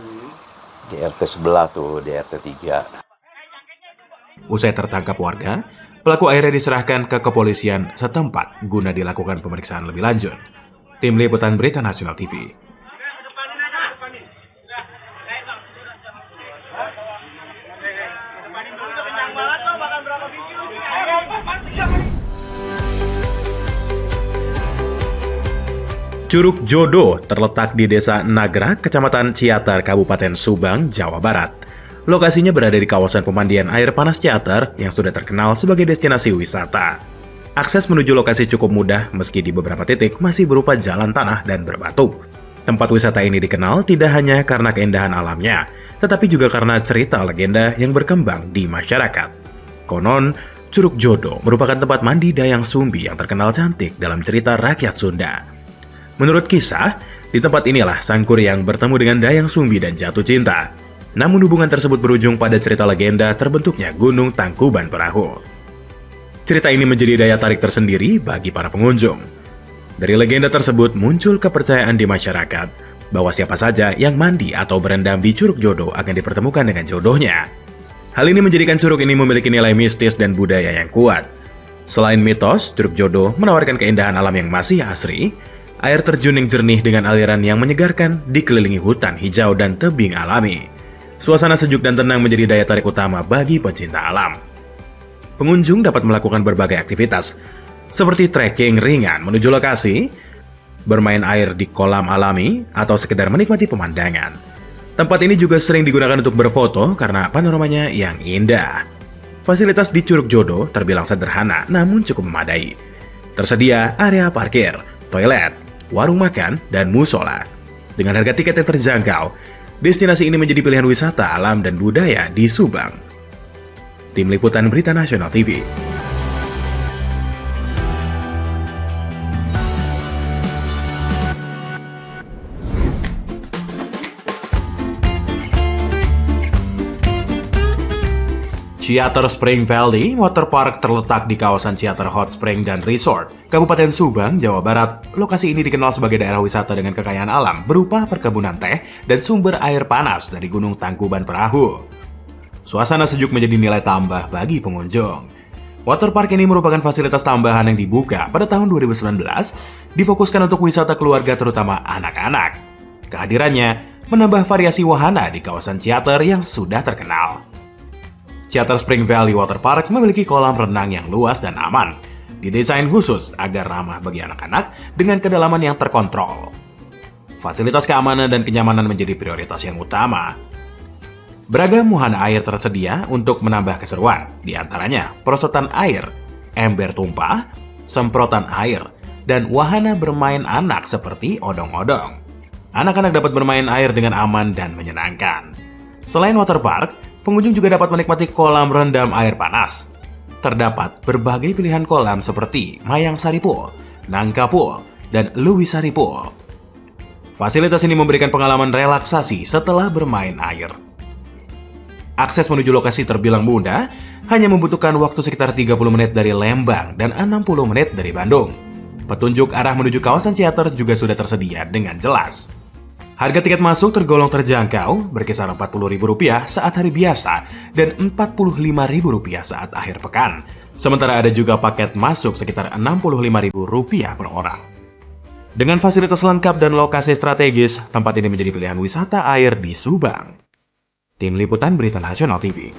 Speaker 19: di RT sebelah tuh, di RT 3.
Speaker 1: Usai tertangkap warga, Pelaku akhirnya diserahkan ke kepolisian setempat guna dilakukan pemeriksaan lebih lanjut. Tim Liputan Berita Nasional TV. Curug Jodo terletak di Desa Nagrak, Kecamatan Ciater, Kabupaten Subang, Jawa Barat. Lokasinya berada di kawasan pemandian air panas Ciater yang sudah terkenal sebagai destinasi wisata. Akses menuju lokasi cukup mudah meski di beberapa titik masih berupa jalan tanah dan berbatu. Tempat wisata ini dikenal tidak hanya karena keindahan alamnya, tetapi juga karena cerita legenda yang berkembang di masyarakat. Konon, Curug Jodo merupakan tempat mandi Dayang Sumbi yang terkenal cantik dalam cerita rakyat Sunda. Menurut kisah, di tempat inilah Sang Kuryang bertemu dengan Dayang Sumbi dan jatuh cinta. Namun hubungan tersebut berujung pada cerita legenda terbentuknya Gunung Tangkuban Perahu. Cerita ini menjadi daya tarik tersendiri bagi para pengunjung. Dari legenda tersebut muncul kepercayaan di masyarakat bahwa siapa saja yang mandi atau berendam di Curug Jodo akan dipertemukan dengan jodohnya. Hal ini menjadikan curug ini memiliki nilai mistis dan budaya yang kuat. Selain mitos, Curug Jodo menawarkan keindahan alam yang masih asri. Air terjun yang jernih dengan aliran yang menyegarkan dikelilingi hutan hijau dan tebing alami. Suasana sejuk dan tenang menjadi daya tarik utama bagi pecinta alam. Pengunjung dapat melakukan berbagai aktivitas, seperti trekking ringan menuju lokasi, bermain air di kolam alami, atau sekedar menikmati pemandangan. Tempat ini juga sering digunakan untuk berfoto karena panoramanya yang indah. Fasilitas di Curug Jodo terbilang sederhana namun cukup memadai. Tersedia area parkir, toilet, warung makan, dan musola. Dengan harga tiket yang terjangkau, destinasi ini menjadi pilihan wisata alam dan budaya di Subang. Tim Liputan Berita Nasional TV. Ciater Spring Valley Water Park terletak di kawasan Ciater Hot Spring dan Resort, Kabupaten Subang, Jawa Barat. Lokasi ini dikenal sebagai daerah wisata dengan kekayaan alam berupa perkebunan teh dan sumber air panas dari Gunung Tangkuban Perahu. Suasana sejuk menjadi nilai tambah bagi pengunjung. Water Park ini merupakan fasilitas tambahan yang dibuka pada tahun 2019, difokuskan untuk wisata keluarga terutama anak-anak. Kehadirannya menambah variasi wahana di kawasan Ciater yang sudah terkenal. Ciater Spring Valley Water Park memiliki kolam renang yang luas dan aman. Didesain khusus agar ramah bagi anak-anak dengan kedalaman yang terkontrol. Fasilitas keamanan dan kenyamanan menjadi prioritas yang utama. Beragam wahana air tersedia untuk menambah keseruan, di antaranya perosotan air, ember tumpah, semprotan air, dan wahana bermain anak seperti odong-odong. Anak-anak dapat bermain air dengan aman dan menyenangkan. Selain water park, pengunjung juga dapat menikmati kolam rendam air panas. Terdapat berbagai pilihan kolam seperti Mayang Sari Pool, Nangka Pool, dan Louis Sari Pool. Fasilitas ini memberikan pengalaman relaksasi setelah bermain air. Akses menuju lokasi terbilang mudah, hanya membutuhkan waktu sekitar 30 menit dari Lembang dan 60 menit dari Bandung. Petunjuk arah menuju kawasan Ciater juga sudah tersedia dengan jelas. Harga tiket masuk tergolong terjangkau, berkisar Rp40.000 saat hari biasa dan Rp45.000 saat akhir pekan. Sementara ada juga paket masuk sekitar Rp65.000 per orang. Dengan fasilitas lengkap dan lokasi strategis, tempat ini menjadi pilihan wisata air di Subang. Tim Liputan Berita Nasional TV.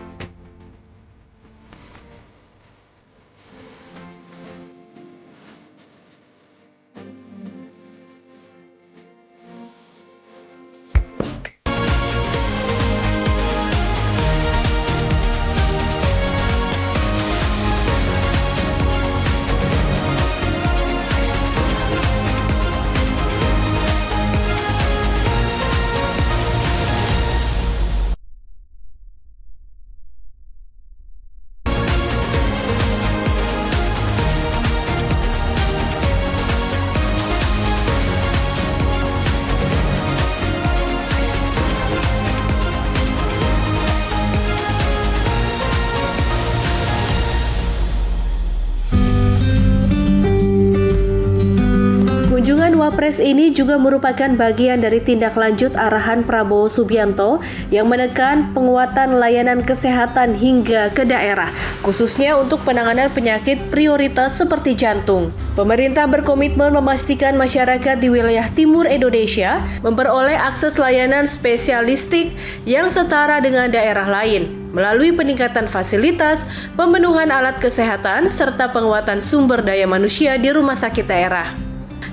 Speaker 20: Wapres ini juga merupakan bagian dari tindak lanjut arahan Prabowo Subianto yang menekan penguatan layanan kesehatan hingga ke daerah, khususnya untuk penanganan penyakit prioritas seperti jantung. Pemerintah berkomitmen memastikan masyarakat di wilayah timur Indonesia memperoleh akses layanan spesialistik yang setara dengan daerah lain melalui peningkatan fasilitas, pemenuhan alat kesehatan, serta penguatan sumber daya manusia di rumah sakit daerah.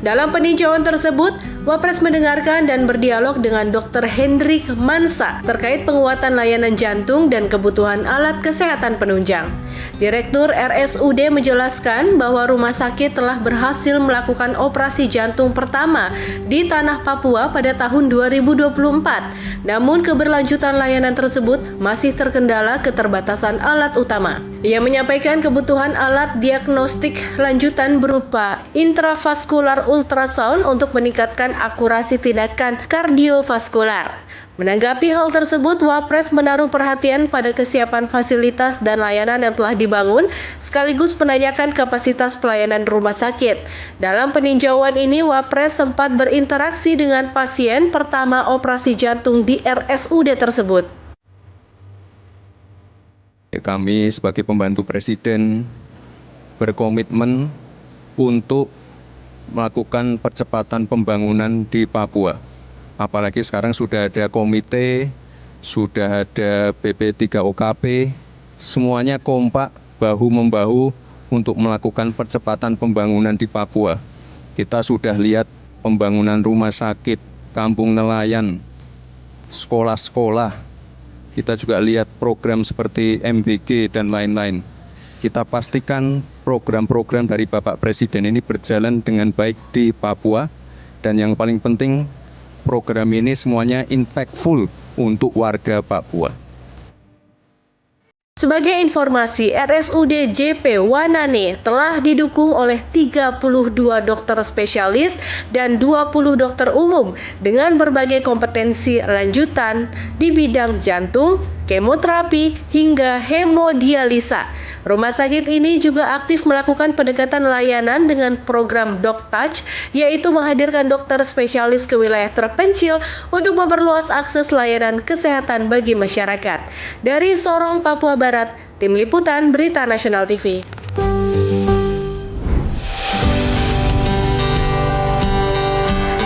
Speaker 20: Dalam peninjauan tersebut, Wapres mendengarkan dan berdialog dengan Dr. Hendrik Mansa terkait penguatan layanan jantung dan kebutuhan alat kesehatan penunjang. Direktur RSUD menjelaskan bahwa rumah sakit telah berhasil melakukan operasi jantung pertama di tanah Papua pada tahun 2024. Namun keberlanjutan layanan tersebut masih terkendala keterbatasan alat utama. Ia menyampaikan kebutuhan alat diagnostik lanjutan berupa intravaskular ultrasound untuk meningkatkan akurasi tindakan kardiovaskular. Menanggapi hal tersebut, Wapres menaruh perhatian pada kesiapan fasilitas dan layanan yang telah dibangun, sekaligus menanyakan kapasitas pelayanan rumah sakit. Dalam peninjauan ini, Wapres sempat berinteraksi dengan pasien pertama operasi jantung di RSUD tersebut.
Speaker 21: Kami sebagai pembantu Presiden berkomitmen untuk melakukan percepatan pembangunan di Papua. Apalagi sekarang sudah ada komite, sudah ada BP3OKP, semuanya kompak bahu-membahu untuk melakukan percepatan pembangunan di Papua. Kita sudah lihat pembangunan rumah sakit, kampung nelayan, sekolah-sekolah. Kita juga lihat program seperti MBG dan lain-lain. Kita pastikan program-program dari Bapak Presiden ini berjalan dengan baik di Papua, dan yang paling penting program ini semuanya impactful untuk warga Papua.
Speaker 20: Sebagai informasi, RSUD JP Wanane telah didukung oleh 32 dokter spesialis dan 20 dokter umum dengan berbagai kompetensi lanjutan di bidang jantung, kemoterapi, hingga hemodialisa. Rumah sakit ini juga aktif melakukan pendekatan layanan dengan program DocTouch, yaitu menghadirkan dokter spesialis ke wilayah terpencil untuk memperluas akses layanan kesehatan bagi masyarakat. Dari Sorong, Papua Barat, Tim Liputan Berita Nasional TV.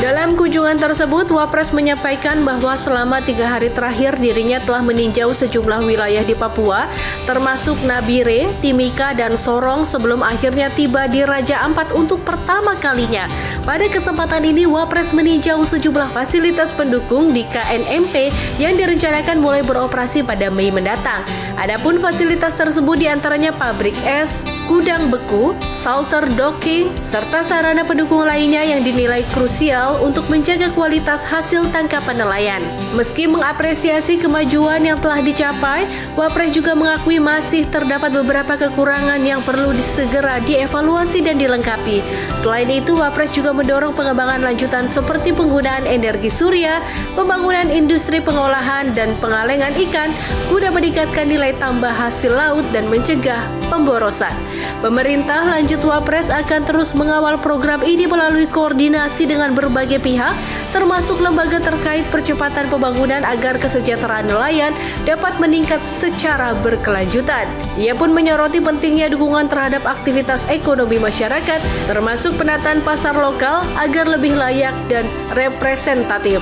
Speaker 20: Dalam kunjungan tersebut, Wapres menyampaikan bahwa selama 3 hari terakhir dirinya telah meninjau sejumlah wilayah di Papua, termasuk Nabire, Timika, dan Sorong sebelum akhirnya tiba di Raja Ampat untuk pertama kalinya. Pada kesempatan ini, Wapres meninjau sejumlah fasilitas pendukung di KNMP yang direncanakan mulai beroperasi pada Mei mendatang. Adapun fasilitas tersebut diantaranya pabrik es, gudang beku, shelter docking, serta sarana pendukung lainnya yang dinilai krusial untuk menjaga kualitas hasil tangkapan nelayan. Meski mengapresiasi kemajuan yang telah dicapai, Wapres juga mengakui masih terdapat beberapa kekurangan yang perlu segera dievaluasi dan dilengkapi. Selain itu, Wapres juga mendorong pengembangan lanjutan seperti penggunaan energi surya, pembangunan industri pengolahan dan pengalengan ikan guna meningkatkan nilai tambah hasil laut dan mencegah pemborosan. Pemerintah, lanjut Wapres, akan terus mengawal program ini melalui koordinasi dengan berbagai pihak, termasuk lembaga terkait percepatan pembangunan agar kesejahteraan nelayan dapat meningkat secara berkelanjutan. Ia pun menyoroti pentingnya dukungan terhadap aktivitas ekonomi masyarakat, termasuk penataan pasar lokal agar lebih layak dan representatif.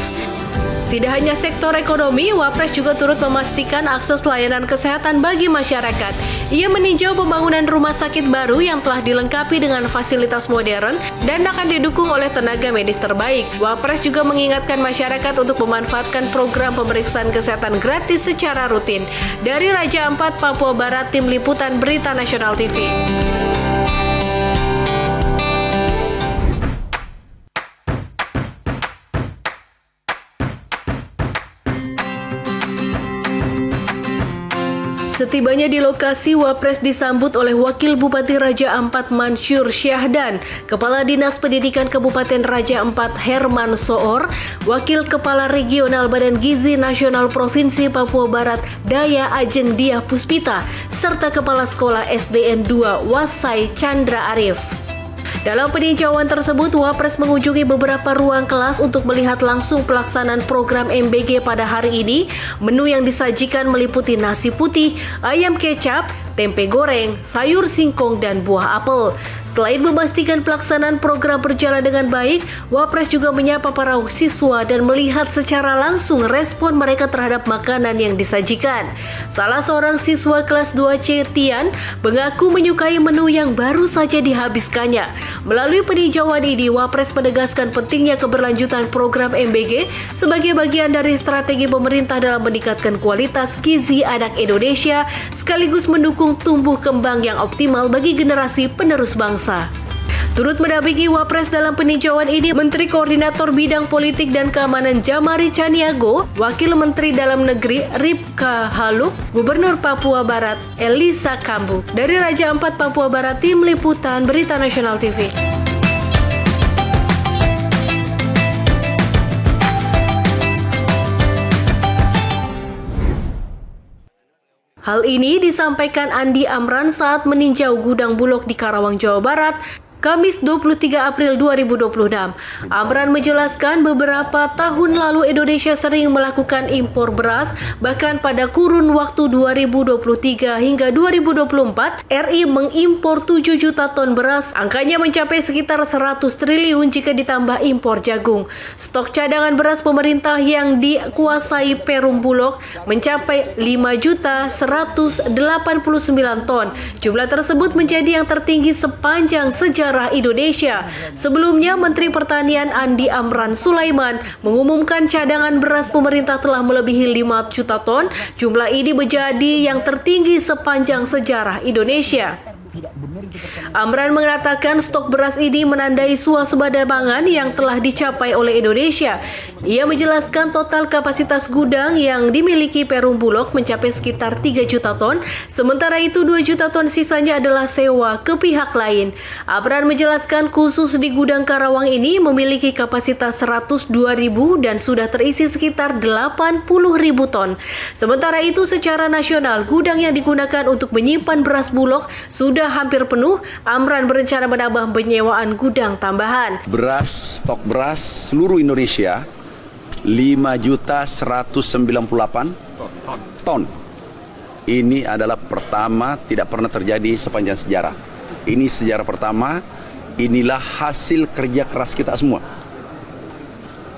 Speaker 20: Tidak hanya sektor ekonomi, Wapres juga turut memastikan akses layanan kesehatan bagi masyarakat. Ia meninjau pembangunan rumah sakit baru yang telah dilengkapi dengan fasilitas modern dan akan didukung oleh tenaga medis terbaik. Wapres juga mengingatkan masyarakat untuk memanfaatkan program pemeriksaan kesehatan gratis secara rutin. Dari Raja Ampat, Papua Barat, Tim Liputan Berita Nasional TV. Setibanya di lokasi, Wapres disambut oleh Wakil Bupati Raja Ampat Mansur Syahdan, Kepala Dinas Pendidikan Kabupaten Raja Ampat Herman Soor, Wakil Kepala Regional Badan Gizi Nasional Provinsi Papua Barat Daya Ajeng Diah Puspita, serta Kepala Sekolah SDN 2 Wasai Chandra Arif. Dalam peninjauan tersebut, Wapres mengunjungi beberapa ruang kelas untuk melihat langsung pelaksanaan program MBG pada hari ini. Menu yang disajikan meliputi nasi putih, ayam kecap, tempe goreng, sayur singkong, dan buah apel. Selain memastikan pelaksanaan program berjalan dengan baik, Wapres juga menyapa para siswa dan melihat secara langsung respon mereka terhadap makanan yang disajikan. Salah seorang siswa kelas 2C, Tian, mengaku menyukai menu yang baru saja dihabiskannya. Melalui peninjauan ini, Wapres menegaskan pentingnya keberlanjutan program MBG sebagai bagian dari strategi pemerintah dalam meningkatkan kualitas gizi anak Indonesia sekaligus mendukung tumbuh kembang yang optimal bagi generasi penerus bangsa. Turut mendampingi Wapres dalam peninjauan ini Menteri Koordinator Bidang Politik dan Keamanan Jamari Caniago, Wakil Menteri Dalam Negeri Ripka Haluk, Gubernur Papua Barat Elisa Kambu. Dari Raja Ampat Papua Barat, Tim Liputan Berita Nasional TV. Hal ini disampaikan Andi Amran saat meninjau gudang Bulog di Karawang, Jawa Barat, Kamis 23 April 2026. Amran menjelaskan beberapa tahun lalu Indonesia sering melakukan impor beras, bahkan pada kurun waktu 2023 hingga 2024, RI mengimpor 7 juta ton beras, angkanya mencapai sekitar 100 triliun jika ditambah impor jagung. Stok cadangan beras pemerintah yang dikuasai Perum Bulog mencapai 5.189 ton. Jumlah tersebut menjadi yang tertinggi sepanjang sejarah Indonesia. Sebelumnya, Menteri Pertanian Andi Amran Sulaiman mengumumkan cadangan beras pemerintah telah melebihi 5 juta ton. Jumlah ini menjadi yang tertinggi sepanjang sejarah Indonesia. Amran mengatakan stok beras ini menandai swasembada pangan yang telah dicapai oleh Indonesia. Ia menjelaskan total kapasitas gudang yang dimiliki Perum Bulog mencapai sekitar 3 juta ton, sementara itu 2 juta ton sisanya adalah sewa ke pihak lain. Amran menjelaskan khusus di gudang Karawang ini memiliki kapasitas 102.000 dan sudah terisi sekitar 80.000 ton. Sementara itu secara nasional gudang yang digunakan untuk menyimpan beras Bulog sudah hampir penuh. Amran berencana menambah penyewaan gudang tambahan.
Speaker 2: Beras, stok beras seluruh Indonesia 5.198 ton. Ini adalah pertama, tidak pernah terjadi sepanjang sejarah. Ini sejarah pertama, inilah hasil kerja keras kita semua.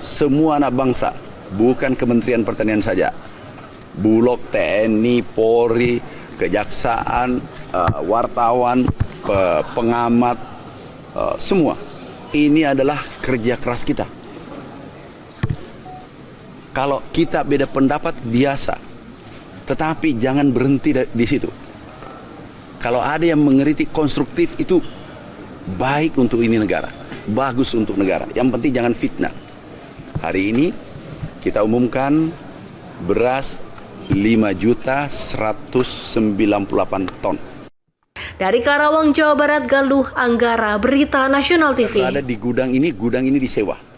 Speaker 2: Semua anak bangsa, bukan Kementerian Pertanian saja. Bulog, TNI, Polri, Kejaksaan, wartawan, pengamat, semua. Ini adalah kerja keras kita. Kalau kita beda pendapat biasa, tetapi jangan berhenti di situ. Kalau ada yang mengkritik konstruktif itu baik untuk ini negara, bagus untuk negara. Yang penting jangan fitnah. Hari ini kita umumkan beras 5.198 ton.
Speaker 20: Dari Karawang, Jawa Barat, Galuh Anggara, Berita Nasional TV.
Speaker 2: Ada di gudang ini disewa.